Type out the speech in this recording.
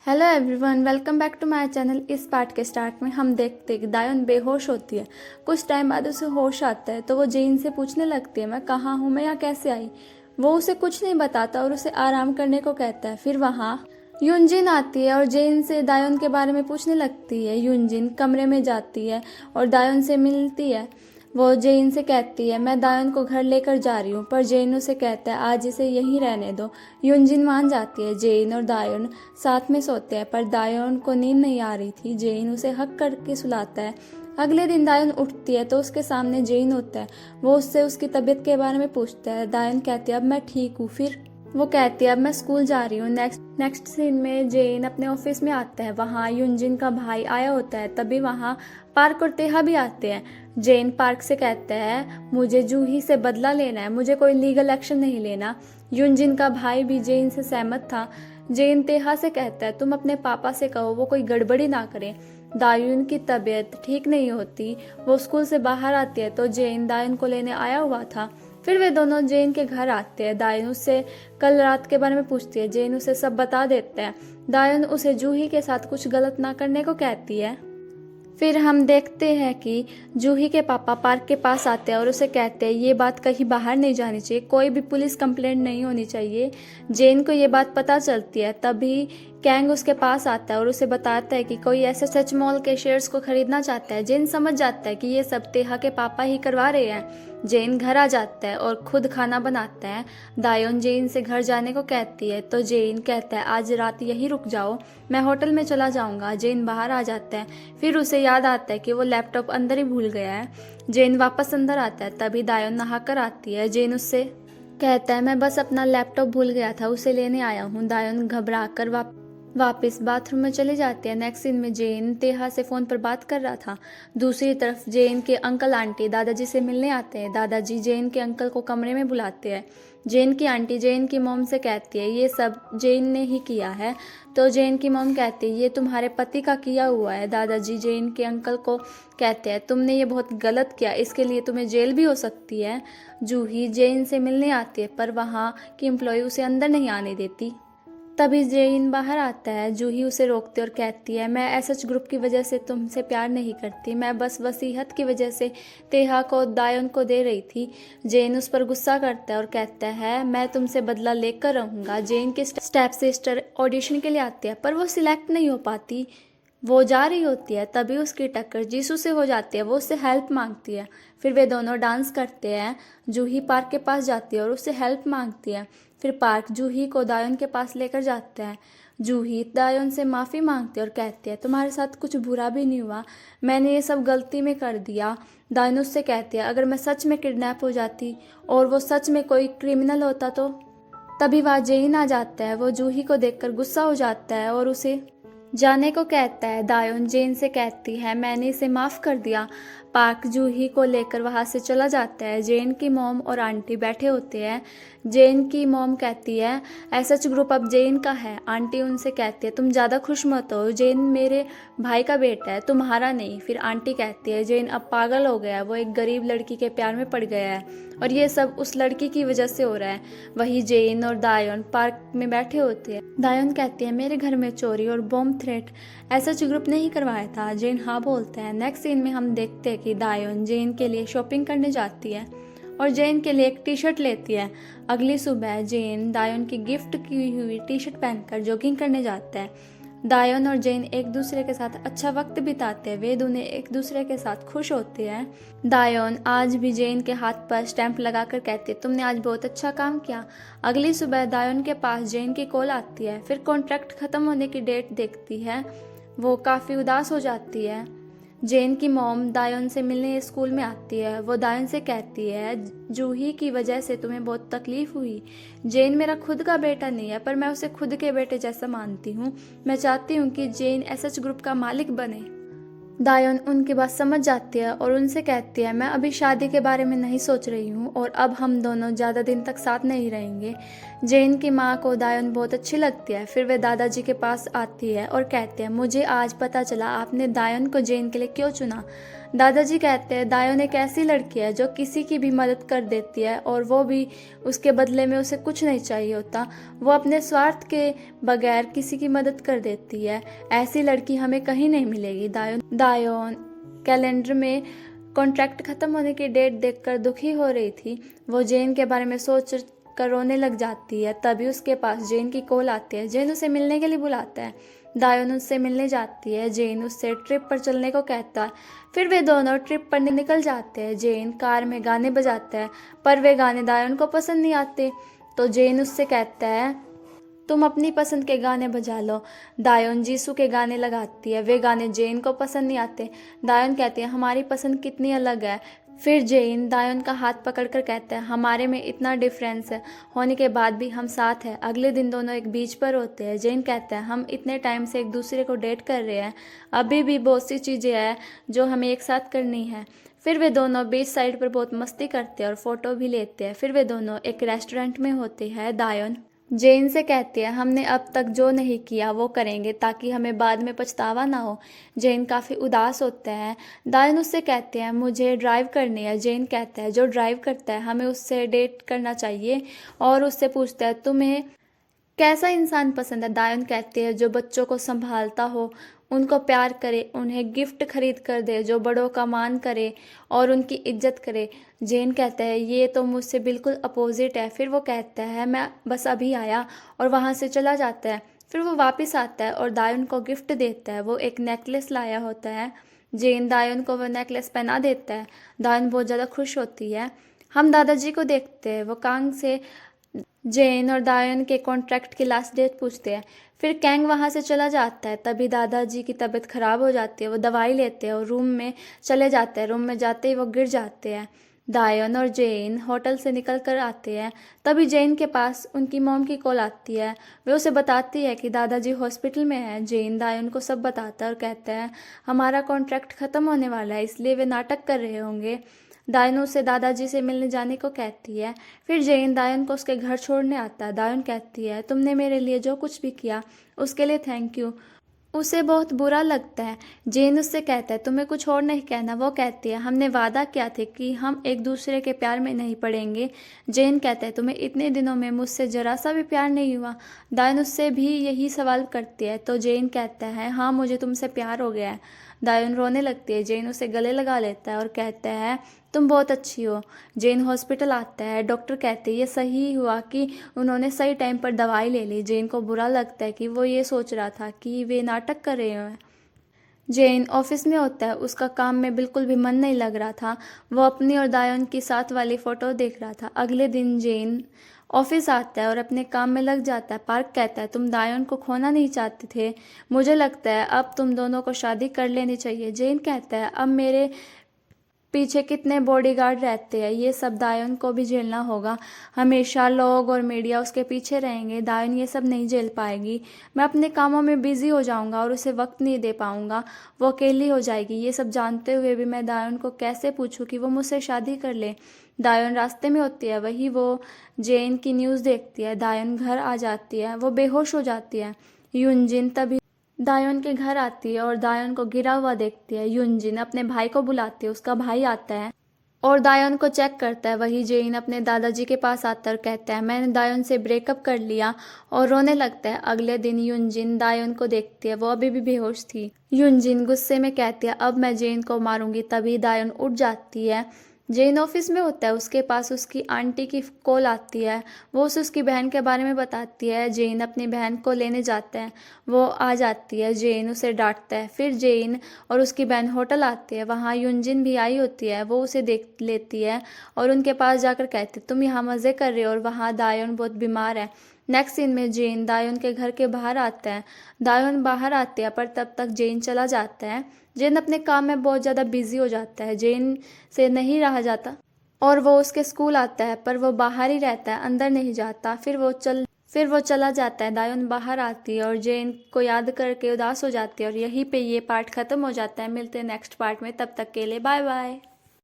Hello everyone, welcome back to my channel. इस part के start में हम देखते हैं कि दायन बेहोश होती है। कुछ टाइम बाद उसे होश आता है तो वो जेन से पूछने लगती है, मैं कहाँ हूँ, मैं यहाँ कैसे आई। वो उसे कुछ नहीं बताता और उसे आराम करने को कहता है। फिर वहाँ यूनजिन आती है और जेन से दायन के बारे में पूछने लगती है। यूनजिन कमरे में जाती है और दायन से मिलती है। वो जेन से कहती है, मैं दायन को घर लेकर जा रही हूँ, पर जेन उसे कहता है आज इसे यहीं रहने दो। यूनजिन मान जाती है। जेन और दायन साथ में सोते हैं, पर दायन को नींद नहीं आ रही थी। जेन उसे हक करके सुलाता है। अगले दिन दायन उठती है तो उसके सामने जेन होता है। वो उससे उसकी तबीयत के बारे में पूछता है। दायन कहती है अब मैं ठीक हूँ। फिर वो कहती है अब मैं स्कूल जा रही हूँ। नेक्स्ट सीन में जेन अपने ऑफिस में आता है। वहाँ यूनजिन का भाई आया होता है। तभी वहाँ पार्क और तेहा भी आते हैं। जेन पार्क से कहता है मुझे जूही से बदला लेना है, मुझे कोई लीगल एक्शन नहीं लेना। यूनजिन का भाई भी जेन से सहमत था। जेन तेहा से कहता है तुम अपने पापा से कहो वो कोई गड़बड़ी ना करें। दायुन की तबीयत ठीक नहीं होती। वो स्कूल से बाहर आती है तो जेन दायुन को लेने आया हुआ था। फिर वे दोनों जेन के घर आते हैं। दायुन उससे कल रात के बारे में पूछती है। जेन उसे सब बता देता है। दायुन उसे जूही के साथ कुछ गलत ना करने को कहती है। फिर हम देखते हैं कि जूही के पापा पार्क के पास आते हैं और उसे कहते हैं ये बात कहीं बाहर नहीं जानी चाहिए, कोई भी पुलिस कंप्लेंट नहीं होनी चाहिए। जेन को ये बात पता चलती है। तभी कैंग उसके पास आता है और उसे बताता है कि कोई ऐसे सच मॉल के शेयर्स को खरीदना चाहता है। जेन समझ जाता है कि ये सब तेहा के पापा ही करवा रहे हैं। जेन घर आ जाता है और खुद खाना बनाता है। दायोन जेन से घर जाने को कहती है तो जेन कहता है आज रात यहीं रुक जाओ, मैं होटल में चला जाऊंगा। जेन बाहर आ जाता है। फिर उसे याद आता है कि वो लैपटॉप अंदर ही भूल गया है। जेन वापस अंदर आता है। तभी दायोन नहा कर आती है। जेन उससे कहता है मैं बस अपना लैपटॉप भूल गया था, उसे लेने आया हूँ। दायोन घबरा कर वापस बाथरूम में चले जाते हैं। नेक्स्ट सीन में जेन तेहा से फ़ोन पर बात कर रहा था। दूसरी तरफ जेन के अंकल आंटी दादाजी से मिलने आते हैं। दादाजी जेन के अंकल को कमरे में बुलाते हैं। जेन की आंटी जेन की मॉम से कहती है ये सब जेन ने ही किया है। तो जेन की मॉम कहती है ये तुम्हारे पति का किया हुआ है। दादाजी जेन के अंकल को कहते हैं तुमने ये बहुत गलत किया, इसके लिए तुम्हें जेल भी हो सकती है। जूही जेन से मिलने आती है पर वहाँ की एम्प्लॉय उसे अंदर नहीं आने देती। तभी जेन बाहर आता है। जूही उसे रोकती और कहती है मैं एसएच ग्रुप की वजह से तुमसे प्यार नहीं करती, मैं बस वसीयत की वजह से तेहा को दायन को दे रही थी। जेन उस पर गुस्सा करता है और कहता है मैं तुमसे बदला लेकर रहूँगा। जेन के स्टेप सिस्टर ऑडिशन के लिए आती है पर वो सिलेक्ट नहीं हो पाती। वो जा रही होती है। तभी उसकी टक्कर जीसू से हो जाती है। वो उससे हेल्प मांगती है। फिर वे दोनों डांस करते हैं। जूही पार्क के पास जाती है और उससे हेल्प मांगती है। फिर पार्क जूही को दायोन के पास लेकर जाता है। जूही दायोन से माफ़ी मांगती है और कहती है तुम्हारे साथ कुछ बुरा भी नहीं हुआ, मैंने ये सब गलती में कर दिया। दायोन उससे कहती है अगर मैं सच में किडनैप हो जाती और वो सच में कोई क्रिमिनल होता तो। तभी वहाँ जेन आ जाता है। वो जूही को देखकर गुस्सा हो जाता है और उसे जाने को कहता है। दायोन जेन से कहती है मैंने इसे माफ़ कर दिया। पार्क जूही को लेकर वहाँ से चला जाता है। जेन की मॉम और आंटी बैठे होते हैं। जेन की मॉम कहती है एसएच ग्रुप अब जेन का है। आंटी उनसे कहती है तुम ज़्यादा खुश मत हो, जेन मेरे भाई का बेटा है, तुम्हारा नहीं। फिर आंटी कहती है जेन अब पागल हो गया है, वो एक गरीब लड़की के प्यार में पड़ गया है और ये सब उस लड़की की वजह से हो रहा है। वही जेन और दायोन पार्क में बैठे होते हैं। दायोन कहती है मेरे घर में चोरी और बॉम्ब थ्रेट एसएच ग्रुप ने ही करवाया था। जेन हाँ बोलता है। नेक्स्ट सीन में हम देखते हैं कि दायोन जेन के लिए शॉपिंग करने जाती है और जेन के लिए एक टी शर्ट लेती है। अगली सुबह जेन दायोन की गिफ्ट की हुई टी शर्ट पहनकर जॉगिंग करने जाता है। दायोन और जेन एक दूसरे के साथ अच्छा वक्त बिताते हैं। वे दोनों एक दूसरे के साथ खुश होते हैं। दायोन आज भी जेन के हाथ पर स्टैंप लगाकर कहती है तुमने आज बहुत अच्छा काम किया। अगली सुबह दायोन के पास जेन की कॉल आती है। फिर कॉन्ट्रैक्ट खत्म होने की डेट देखती है। वो काफ़ी उदास हो जाती है। जेन की मॉम दायोन से मिलने स्कूल में आती है। वो दायोन से कहती है जूही की वजह से तुम्हें बहुत तकलीफ हुई। जेन मेरा खुद का बेटा नहीं है पर मैं उसे खुद के बेटे जैसा मानती हूँ। मैं चाहती हूँ कि जेन एसएच ग्रुप का मालिक बने। दायोन उनकी बात समझ जाती है और उनसे कहती है मैं अभी शादी के बारे में नहीं सोच रही हूँ और अब हम दोनों ज़्यादा दिन तक साथ नहीं रहेंगे। जेन की माँ को दायोन बहुत अच्छी लगती है। फिर वे दादाजी के पास आती है और कहते हैं मुझे आज पता चला आपने दायोन को जेन के लिए क्यों चुना। दादाजी कहते हैं दायोन एक ऐसी लड़की है जो किसी की भी मदद कर देती है और वो भी उसके बदले में उसे कुछ नहीं चाहिए होता। वो अपने स्वार्थ के बगैर किसी की मदद कर देती है। ऐसी लड़की हमें कहीं नहीं मिलेगी। दायोन कैलेंडर में कॉन्ट्रैक्ट खत्म होने की डेट देखकर दुखी हो रही थी। वो जेन के बारे में सोच कर रोने लग जाती है। तभी उसके पास जेन की कॉल आती है। जेन उसे मिलने के लिए बुलाता है। दायोन उससे मिलने जाती है। जेन उससे ट्रिप पर चलने को कहता है। फिर वे दोनों ट्रिप पर निकल जाते हैं। जेन कार में गाने बजाता है पर वे गाने दायोन को पसंद नहीं आते, तो जेन उससे कहता है तुम अपनी पसंद के गाने बजा लो। दायोन जीसू के गाने लगाती है। वे गाने जेन को पसंद नहीं आते। दायोन कहती है हमारी पसंद कितनी अलग है। फिर जेन दायोन का हाथ पकड़कर कहता है हमारे में इतना डिफरेंस है होने के बाद भी हम साथ हैं। अगले दिन दोनों एक बीच पर होते हैं। जेन कहता है हम इतने टाइम से एक दूसरे को डेट कर रहे हैं, अभी भी बहुत सी चीज़ें हैं जो हमें एक साथ करनी है। फिर वे दोनों बीच साइड पर बहुत मस्ती करते हैं और फोटो भी लेते हैं। फिर वे दोनों एक रेस्टोरेंट में होते हैं। दायोन जेन से कहती है हमने अब तक जो नहीं किया वो करेंगे ताकि हमें बाद में पछतावा ना हो। जेन काफ़ी उदास होते हैं। दायोन उससे कहते हैं मुझे ड्राइव करनी है। जेन कहता है जो ड्राइव करता है हमें उससे डेट करना चाहिए और उससे पूछता है तुम्हें कैसा इंसान पसंद है। दायोन कहती है जो बच्चों को संभालता हो, उनको प्यार करे, उन्हें गिफ्ट खरीद कर दे, जो बड़ों का मान करे और उनकी इज्जत करे। जेन कहता है ये तो मुझसे बिल्कुल अपोजिट है। फिर वो कहता है मैं बस अभी आया और वहाँ से चला जाता है। फिर वो वापस आता है और दायोन को गिफ्ट देता है। वो एक नेकलेस लाया होता है। जेन दायोन को वो नेकलेस पहना देता है। दायोन बहुत ज़्यादा खुश होती है। हम दादाजी को देखते हैं। वो कांग से जेन और दायोन के कॉन्ट्रैक्ट की लास्ट डेट पूछते हैं। फिर कैंग वहाँ से चला जाता है। तभी दादाजी की तबीयत खराब हो जाती है। वो दवाई लेते हैं और रूम में चले जाते हैं। रूम में जाते ही वो गिर जाते हैं। दायोन और जेन होटल से निकल कर आते हैं। तभी जेन के पास उनकी मॉम की कॉल आती है। वे उसे बताती है कि दादाजी हॉस्पिटल में हैं। जेन दायोन को सब बताता है और कहता है हमारा कॉन्ट्रैक्ट ख़त्म होने वाला है इसलिए वे नाटक कर रहे होंगे। दायोन उसे दादाजी से मिलने जाने को कहती है। फिर जेन दायोन को उसके घर छोड़ने आता है। दायोन कहती है तुमने मेरे लिए जो कुछ भी किया उसके लिए थैंक यू। उसे बहुत बुरा लगता है। जेन उससे कहता है तुम्हें कुछ और नहीं कहना। वो कहती है हमने वादा किया था कि हम एक दूसरे के प्यार में नहीं पड़ेंगे। जेन कहता है तुम्हें इतने दिनों में मुझसे जरा सा भी प्यार नहीं हुआ। दायोन उससे भी यही सवाल करती है तो जेन कहता है हाँ मुझे तुमसे प्यार हो गया है। दायोन रोने लगती है। जेन उसे गले लगा लेता है और कहता है तुम बहुत अच्छी हो। जेन हॉस्पिटल आता है। डॉक्टर कहते हैं ये सही हुआ कि उन्होंने सही टाइम पर दवाई ले ली। जेन को बुरा लगता है कि वो ये सोच रहा था कि वे नाटक कर रहे हैं। जेन ऑफिस में होता है। उसका काम में बिल्कुल भी मन नहीं लग रहा था। वो अपनी और दायोन की साथ वाली फ़ोटो देख रहा था। अगले दिन जेन ऑफिस आता है और अपने काम में लग जाता है। पार्क कहता है तुम दायोन को खोना नहीं चाहते थे, मुझे लगता है अब तुम दोनों को शादी कर लेनी चाहिए। जेन कहता है अब मेरे पीछे कितने बॉडीगार्ड रहते हैं, ये सब दायोन को भी झेलना होगा। हमेशा लोग और मीडिया उसके पीछे रहेंगे। दायोन ये सब नहीं झेल पाएगी। मैं अपने कामों में बिजी हो जाऊंगा और उसे वक्त नहीं दे पाऊंगा। वो अकेली हो जाएगी। ये सब जानते हुए भी मैं दायोन को कैसे पूछूं कि वो मुझसे शादी कर ले। दायोन रास्ते में होती है। वही वो जेन की न्यूज़ देखती है। दायोन घर आ जाती है। वो बेहोश हो जाती है। यूनजिन तभी दायोन के घर आती है और दायोन को गिरा हुआ देखती है। यूनजिन अपने भाई को बुलाती है। उसका भाई आता है और दायोन को चेक करता है। वही जेन अपने दादाजी के पास आता है और कहता है मैंने दायोन से ब्रेकअप कर लिया और रोने लगता है। अगले दिन यूनजिन दायोन को देखती है। वो अभी भी बेहोश थी। यूनजिन गुस्से में कहती है अब मैं जेन को मारूंगी। तभी दायोन उठ जाती है। जेन ऑफिस में होता है। उसके पास उसकी आंटी की कॉल आती है। वो उसे उसकी बहन के बारे में बताती है। जेन अपनी बहन को लेने जाता है। वो आ जाती है। जेन उसे डांटता है। फिर जेन और उसकी बहन होटल आती है। वहाँ यूनजिन भी आई होती है। वो उसे देख लेती है और उनके पास जाकर कहती है तुम यहाँ मज़े कर रहे हो और वहाँ दायोन बहुत बीमार है। नेक्स्ट सीन में जेन दायोन के घर के बाहर आता है। दायोन बाहर आते हैं पर तब तक जेन चला जाता है। जेन अपने काम में बहुत ज़्यादा बिजी हो जाता है। जेन से नहीं रहा जाता और वो उसके स्कूल आता है पर वो बाहर ही रहता है, अंदर नहीं जाता। फिर वो चला जाता है। दायोन बाहर आती है और जेन को याद करके उदास हो जाती है और यहीं पे ये पार्ट ख़त्म हो जाता है। मिलते हैं नेक्स्ट पार्ट में। तब तक के लिए बाय बाय।